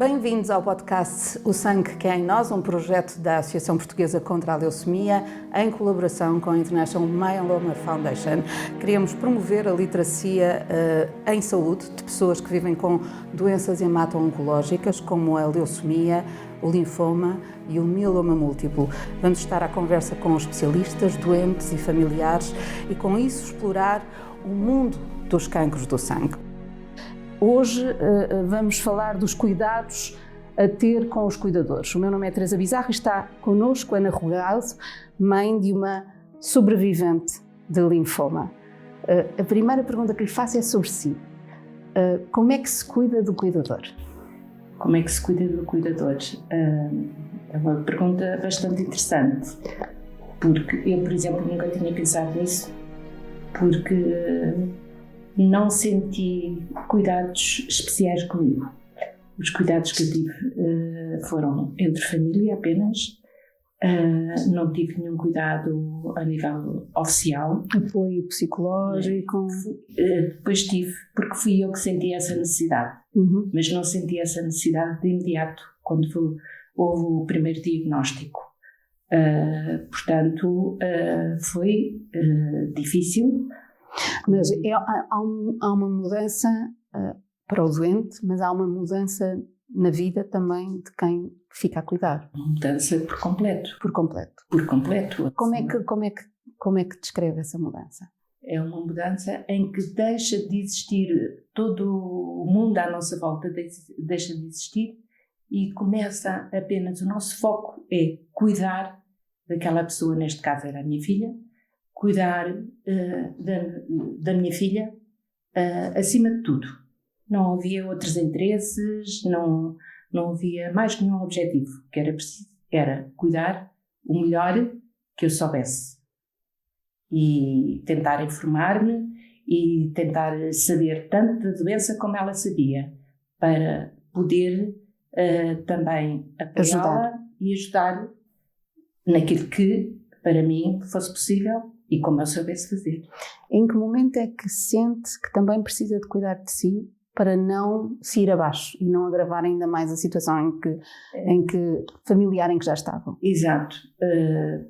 Bem-vindos ao podcast O Sangue que é em Nós, um projeto da Associação Portuguesa contra a Leucemia, em colaboração com a International Myeloma Foundation. Queríamos promover a literacia em saúde de pessoas que vivem com doenças hemato-oncológicas, como a leucemia, o linfoma e o mieloma múltiplo. Vamos estar à conversa com especialistas, doentes e familiares e, com isso, explorar o mundo dos cancros do sangue. Hoje vamos falar dos cuidados a ter com os cuidadores. O meu nome é Teresa Bizarro e está connosco Ana Rogado, mãe de uma sobrevivente de linfoma. A primeira pergunta que lhe faço é sobre si. Como é que se cuida do cuidador? Como é que se cuida do cuidador? É uma pergunta bastante interessante, porque eu, por exemplo, nunca tinha pensado nisso, porque não senti cuidados especiais comigo. Os cuidados que eu tive foram entre família apenas, não tive nenhum cuidado a nível oficial. Apoio psicológico? Depois tive, porque fui eu que senti essa necessidade, mas não senti essa necessidade de imediato, quando houve o primeiro diagnóstico. Portanto, foi difícil. Mas há uma mudança para o doente, mas há uma mudança na vida também de quem fica a cuidar. Uma mudança por completo. Por completo. Por completo. Como é que descreve essa mudança? É uma mudança em que deixa de existir todo o mundo à nossa volta, deixa de existir e começa apenas, o nosso foco é cuidar daquela pessoa, neste caso era a minha filha, cuidar da minha filha acima de tudo. Não havia outros interesses, não havia mais nenhum objetivo que era preciso. Era cuidar o melhor que eu soubesse e tentar informar-me e tentar saber tanto da doença como ela sabia, para poder também apoiá-la e ajudar naquilo que para mim fosse possível e como eu soubesse fazer. Em que momento é que sente que também precisa de cuidar de si para não se ir abaixo e não agravar ainda mais a situação em que familiar em que já estavam? Exato.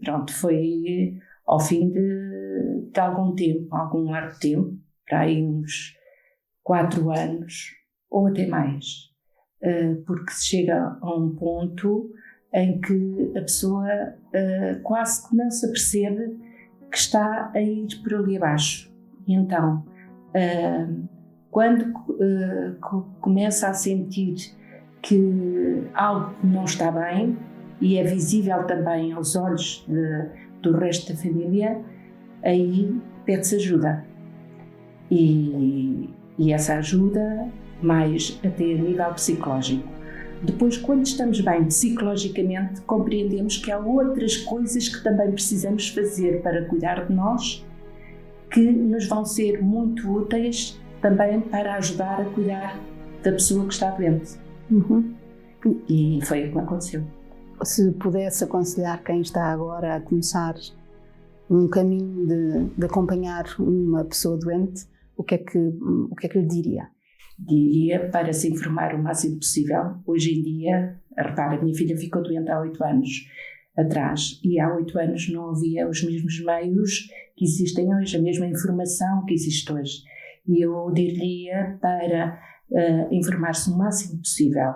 Pronto, foi ao fim de algum tempo, algum largo tempo, para aí uns 4 anos ou até mais, porque se chega a um ponto em que a pessoa quase que não se apercebe que está a ir por ali abaixo. E então, quando começa a sentir que algo não está bem, e é visível também aos olhos do resto da família, aí pede-se ajuda. E essa ajuda, mais até a nível psicológico. Depois, quando estamos bem psicologicamente, compreendemos que há outras coisas que também precisamos fazer para cuidar de nós, que nos vão ser muito úteis também para ajudar a cuidar da pessoa que está doente. E foi o que aconteceu. Se pudesse aconselhar quem está agora a começar um caminho de acompanhar uma pessoa doente, o que é que lhe diria? Diria para se informar o máximo possível. Hoje em dia, repara, a minha filha ficou doente há 8 anos atrás e há 8 anos não havia os mesmos meios que existem hoje, a mesma informação que existe hoje. E eu diria para informar-se o máximo possível.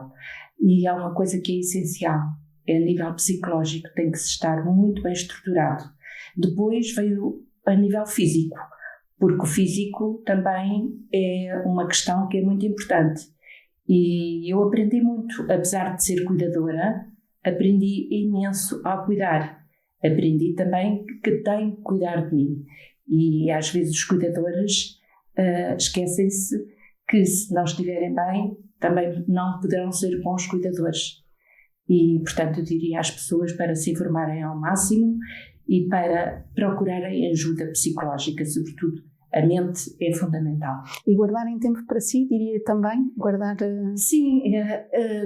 E há uma coisa que é essencial, é a nível psicológico, tem que se estar muito bem estruturado. Depois veio a nível físico, porque o físico também é uma questão que é muito importante. E eu aprendi muito, apesar de ser cuidadora, aprendi imenso ao cuidar. Aprendi também que tenho que cuidar de mim. E às vezes os cuidadores esquecem-se que, se não estiverem bem, também não poderão ser bons cuidadores. E, portanto, eu diria às pessoas para se informarem ao máximo e para procurarem ajuda psicológica, sobretudo. A mente é fundamental. E guardarem tempo para si, diria também? Sim,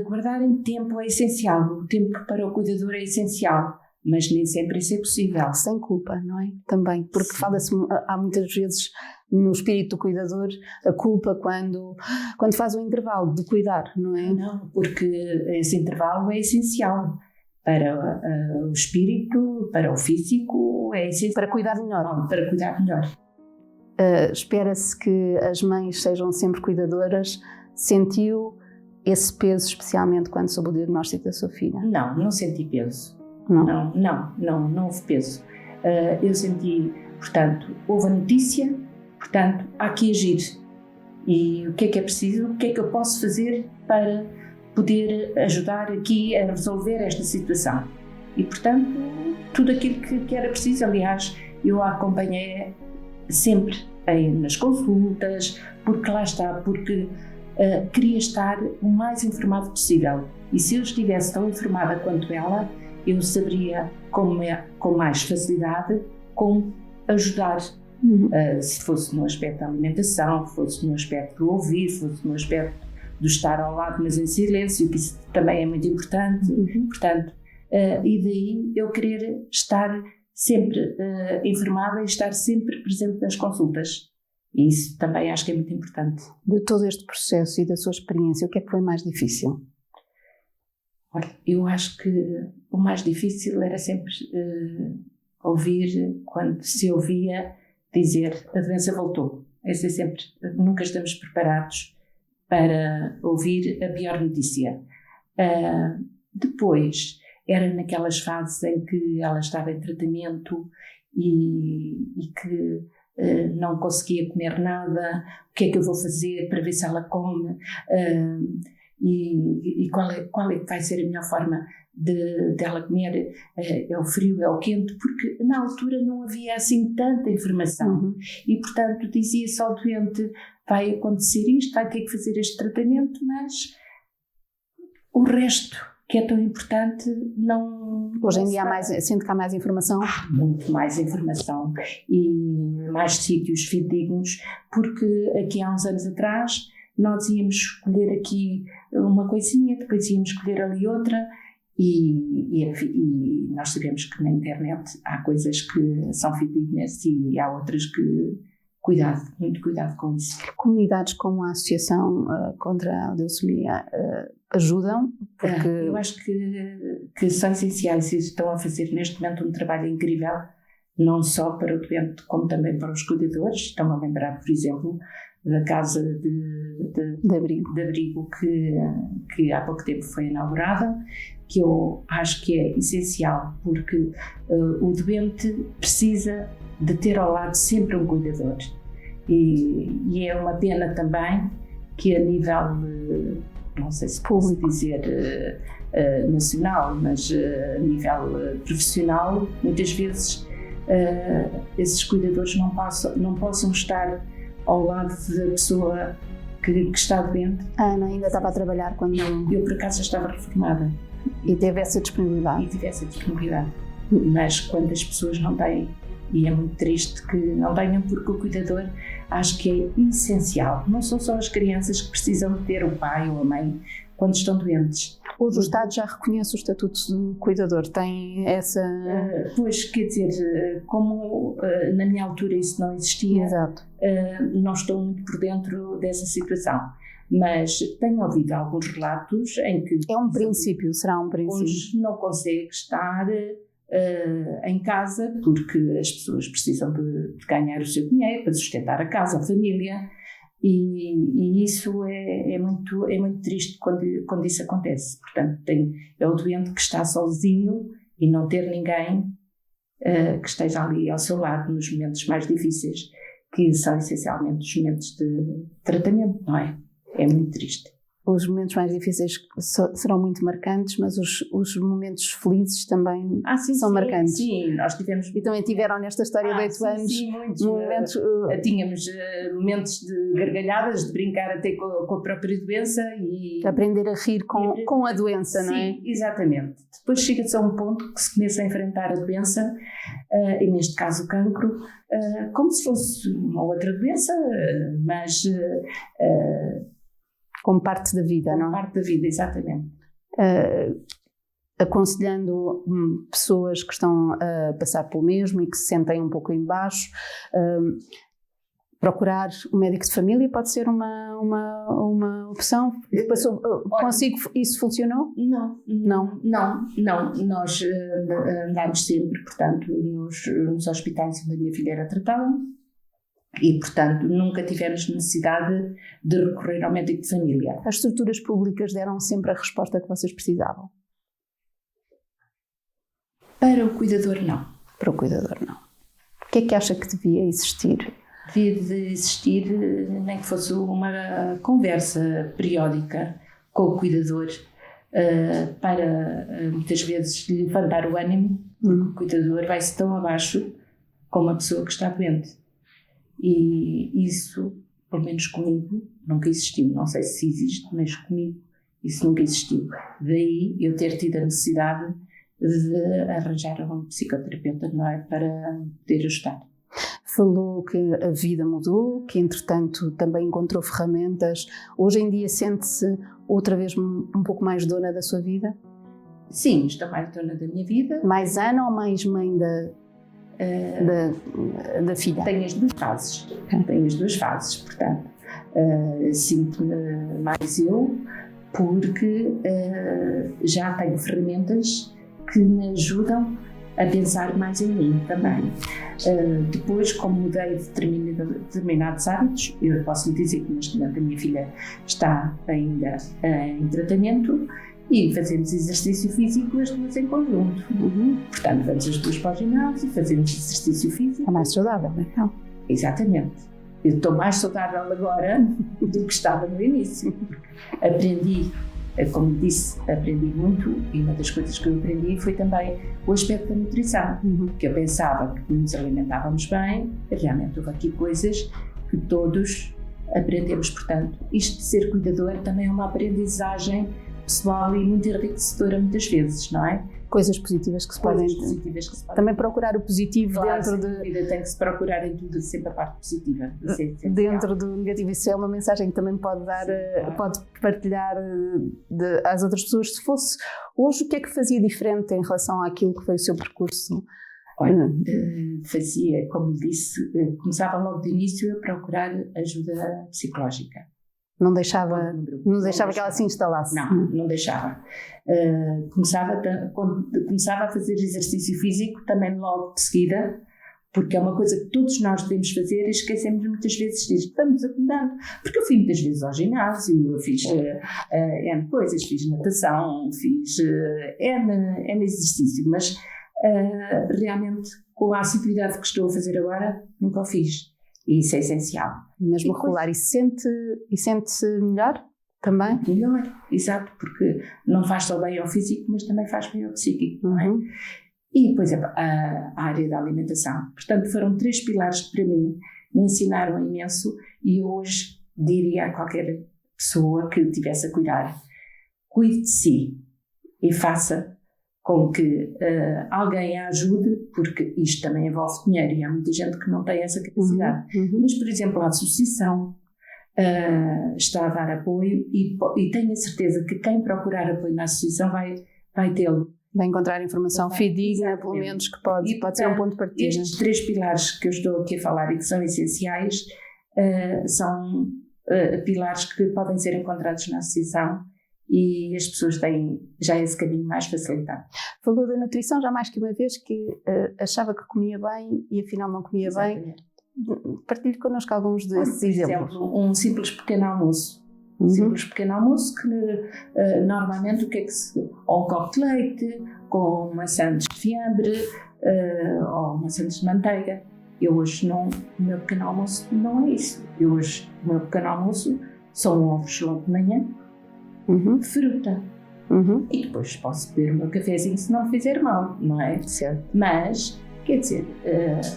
guardarem tempo é essencial. O tempo para o cuidador é essencial. mas nem sempre isso é possível. Sem culpa, não é? Também, porque fala-se, há muitas vezes no espírito do cuidador, a culpa quando faz o intervalo de cuidar, não é? Não, porque esse intervalo é essencial para o espírito, para o físico, é essencial. Para cuidar melhor. Para cuidar melhor. Espera-se que as mães sejam sempre cuidadoras. Sentiu esse peso, especialmente quando soube o diagnóstico da sua filha? Não senti peso. Não Não houve peso. Eu senti, portanto, houve a notícia, portanto, há que agir. E o que é preciso? O que é que eu posso fazer para poder ajudar aqui a resolver esta situação? E, portanto, tudo aquilo que era preciso, aliás, eu a acompanhei sempre nas consultas, porque lá está, porque queria estar o mais informado possível. E se eu estivesse tão informada quanto ela, eu saberia com mais facilidade como ajudar. Se fosse no aspecto da alimentação, fosse no aspecto do ouvir, fosse no aspecto do estar ao lado, mas em silêncio, que isso também é muito importante. Portanto, e daí eu querer estar sempre informada e estar sempre presente nas consultas. E isso também acho que é muito importante. De todo este processo e da sua experiência, o que é que foi mais difícil? Olha, eu acho que o mais difícil era sempre ouvir, quando se ouvia dizer a doença voltou. Esse é sempre, nunca estamos preparados para ouvir a pior notícia. Depois, era naquelas fases em que ela estava em tratamento e que não conseguia comer nada, o que é que eu vou fazer para ver se ela come, e qual é que vai ser a melhor forma de ela comer, é o frio, é o quente, porque na altura não havia assim tanta informação. E portanto dizia-se ao doente, vai acontecer isto, vai ter que fazer este tratamento, mas o resto que é tão importante não... Hoje em dia sente que há mais informação? Muito mais informação e mais sítios fidedignos, porque aqui há uns anos atrás nós íamos escolher aqui uma coisinha, depois íamos escolher ali outra e nós sabemos que na internet há coisas que são fidedignas e há outras que... muito cuidado com isso. Comunidades como a Associação contra a Leucemia ajudam? Porque... Eu acho que são essenciais e estão a fazer neste momento um trabalho incrível, não só para o doente como também para os cuidadores. Estão a lembrar, por exemplo, da casa de abrigo que há pouco tempo foi inaugurada, que eu acho que é essencial, porque o doente precisa de ter ao lado sempre um cuidador. E é uma pena também que a nível, não sei se posso dizer nacional, mas a nível profissional, muitas vezes esses cuidadores não possam estar ao lado da pessoa que está doente. A Ana ainda estava a trabalhar quando... Eu por acaso já estava reformada. E teve essa disponibilidade. Mas quantas pessoas não têm? E é muito triste que não tenham, porque o cuidador acho que é essencial. Não são só as crianças que precisam de ter o pai ou a mãe quando estão doentes. Hoje o Estado já reconhece o estatuto de cuidador, tem essa... Pois, quer dizer, como na minha altura isso não existia, exato. Não estou muito por dentro dessa situação. Mas tenho ouvido alguns relatos em que... É um princípio, será um princípio. Hoje não consegue estar... em casa, porque as pessoas precisam de ganhar o seu dinheiro para sustentar a casa, a família, e isso é muito triste quando isso acontece. Portanto, é o doente que está sozinho e não ter ninguém que esteja ali ao seu lado nos momentos mais difíceis, que são essencialmente os momentos de tratamento, não é? É muito triste. Os momentos mais difíceis serão muito marcantes, mas os momentos felizes também são marcantes. Sim, nós tivemos... E também tiveram nesta história de 8 anos muitos momentos... Tínhamos momentos de gargalhadas, de brincar até com a própria doença e... Aprender a rir com a doença, não é? Sim, exatamente. Depois chega-se a um ponto que se começa a enfrentar a doença, e neste caso o cancro, como se fosse uma outra doença, mas... como parte da vida, não é? Como parte da vida, exatamente. aconselhando pessoas que estão a passar pelo mesmo e que se sentem um pouco em baixo. Procurar um médico de família pode ser uma opção? Consigo, isso funcionou? Não. Nós andámos sempre, portanto, nos hospitais onde a minha filha era tratada e, portanto, nunca tivemos necessidade de recorrer ao médico de família. As estruturas públicas deram sempre a resposta que vocês precisavam? Para o cuidador, não. Para o cuidador, não. O que é que acha que devia existir? Devia de existir, nem que fosse uma conversa periódica com o cuidador para muitas vezes levantar o ânimo, porque o cuidador vai-se tão abaixo como a pessoa que está doente. E isso, pelo menos comigo, nunca existiu. Não sei se existe, mas comigo isso nunca existiu. Daí eu ter tido a necessidade de arranjar um psicoterapeuta, não é, para poder ajudar. Falou que a vida mudou, que entretanto também encontrou ferramentas. Hoje em dia sente-se outra vez um pouco mais dona da sua vida? Sim, estou mais dona da minha vida. Mais Ana ou mais mãe da filha? Tenho as duas fases. Tenho as duas fases, portanto. Sinto-me mais eu, porque já tenho ferramentas que me ajudam a pensar mais em mim também. Depois, como mudei determinados hábitos, eu posso lhe dizer que neste momento a minha filha está ainda em tratamento e fazemos exercício físico as duas em conjunto. Portanto, vamos as duas para o ginásio, fazemos exercício físico. Está mais saudável, não é? Exatamente. Eu estou mais saudável agora do que estava no início. Aprendi, como disse, aprendi muito, e uma das coisas que eu aprendi foi também o aspecto da nutrição, que eu pensava que nos alimentávamos bem, e realmente houve aqui coisas que todos aprendemos. Portanto, isto de ser cuidador também é uma aprendizagem pessoal e muito enriquecedora muitas vezes, não é? Coisas positivas que se podem... Também procurar o positivo, claro, dentro de... vida tem que se procurar em tudo sempre a parte positiva. Dentro do negativo. Isso é uma mensagem que também pode dar, claro. Pode partilhar às outras pessoas. Se fosse hoje, o que é que fazia diferente em relação àquilo que foi o seu percurso? Olha, fazia, como disse, começava logo de início a procurar ajuda psicológica. Não deixava que ela se instalasse? Não deixava. Quando começava a fazer exercício físico, também logo de seguida, porque é uma coisa que todos nós devemos fazer e esquecemos muitas vezes disto. Vamos acomodando. Porque eu fui muitas vezes ao ginásio, eu fiz N coisas, fiz natação, fiz N exercício, mas realmente com a atividade que estou a fazer agora, nunca o fiz. E isso é essencial. Mesmo regular. E sente-se melhor também? Melhor, exato, porque não faz só bem ao físico, mas também faz bem ao psíquico, não é? E, por exemplo, a área da alimentação. Portanto, foram 3 pilares que para mim me ensinaram imenso e hoje diria a qualquer pessoa que tivesse a cuidar, cuide de si e faça com que alguém a ajude, porque isto também envolve dinheiro e há muita gente que não tem essa capacidade. Mas, por exemplo, a associação está a dar apoio e tenho a certeza que quem procurar apoio na associação vai tê-lo. Vai encontrar informação fidedigna, pelo menos, que pode ser um ponto de partida. Estes 3 pilares que eu estou aqui a falar e que são essenciais são pilares que podem ser encontrados na associação e as pessoas têm já esse caminho mais facilitado. Falou da nutrição já mais que uma vez, que achava que comia bem e afinal não comia bem. Partilhe connosco alguns desses exemplos. Por exemplo, um simples pequeno almoço. Um simples pequeno almoço que normalmente o que é que se... Ou um copo de leite, com maçãs de fiambre, ou maçãs de manteiga. Eu hoje não... O meu pequeno almoço não é isso. O meu pequeno almoço são ovos logo de manhã, fruta. E depois posso beber o meu cafezinho se não me fizer mal, não é? Certo. Mas, quer dizer,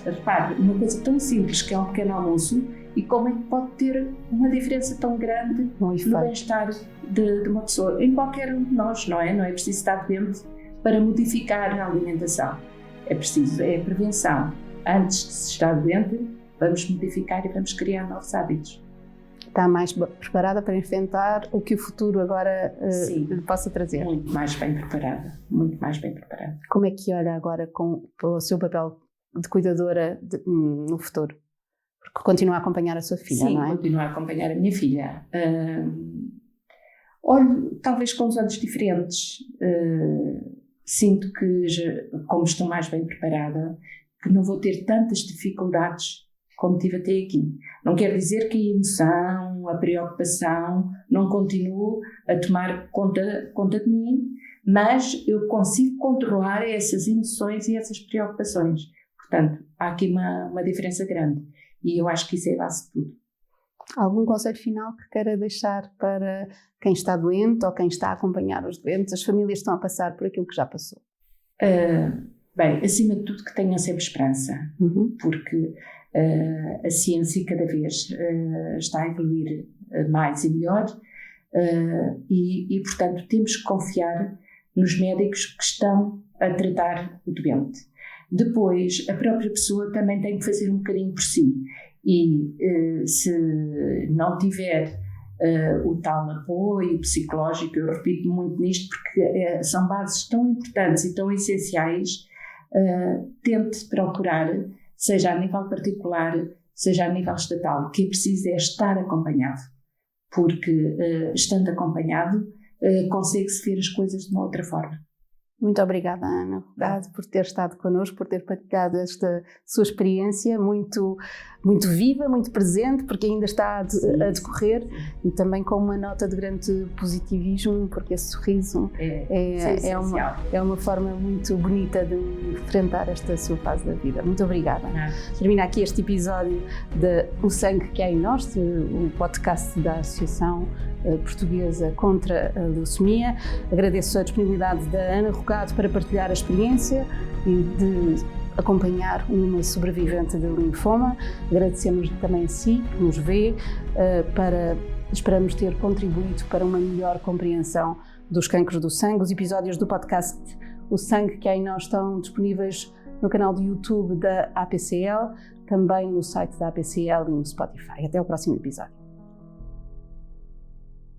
repare, uma coisa tão simples que é um pequeno almoço e como é que pode ter uma diferença tão grande no bem-estar de uma pessoa, em qualquer um de nós, não é? Não é preciso estar doente para modificar a alimentação. É preciso, é a prevenção. Antes de se estar doente, vamos modificar e vamos criar novos hábitos. está mais preparada para enfrentar o que o futuro agora lhe possa trazer. Muito mais bem preparada, muito mais bem preparada. Como é que olha agora para o seu papel de cuidadora no futuro? Porque continua a acompanhar a sua filha, Sim, não é? Sim, continuo a acompanhar a minha filha. Olho talvez com os olhos diferentes. Sinto que, como estou mais bem preparada, que não vou ter tantas dificuldades como tive até aqui. Não quer dizer que a emoção, a preocupação não continue a tomar conta de mim, mas eu consigo controlar essas emoções e essas preocupações. Portanto, há aqui uma diferença grande e eu acho que isso é a base de tudo. Algum conselho final que queira deixar para quem está doente ou quem está a acompanhar os doentes? As famílias estão a passar por aquilo que já passou. Bem, acima de tudo que tenham sempre esperança, porque a ciência cada vez está a evoluir mais e melhor e, portanto, temos que confiar nos médicos que estão a tratar o doente. Depois, a própria pessoa também tem que fazer um bocadinho por si e se não tiver o tal apoio psicológico, eu repito muito nisto porque são bases tão importantes e tão essenciais, tente procurar, seja a nível particular, seja a nível estatal, o que é preciso é estar acompanhado, porque estando acompanhado consegue-se ver as coisas de uma outra forma. Muito obrigada, Ana Rogado, por ter estado connosco, por ter partilhado esta sua experiência muito, muito viva, muito presente, porque ainda está a decorrer e também com uma nota de grande positivismo, porque esse sorriso é uma forma muito bonita de enfrentar esta sua fase da vida. Muito obrigada. Termina aqui este episódio de O Sangue que Há em Nós, o podcast da Associação Portuguesa contra a Leucemia. Agradeço a disponibilidade da Ana Rogado para partilhar a experiência e de acompanhar uma sobrevivente de linfoma. Agradecemos também a si que nos vê, esperamos ter contribuído para uma melhor compreensão dos cancros do sangue. Os episódios do podcast O Sangue que Há em Nós estão disponíveis no canal do YouTube da APCL, também no site da APCL e no Spotify. Até o próximo episódio.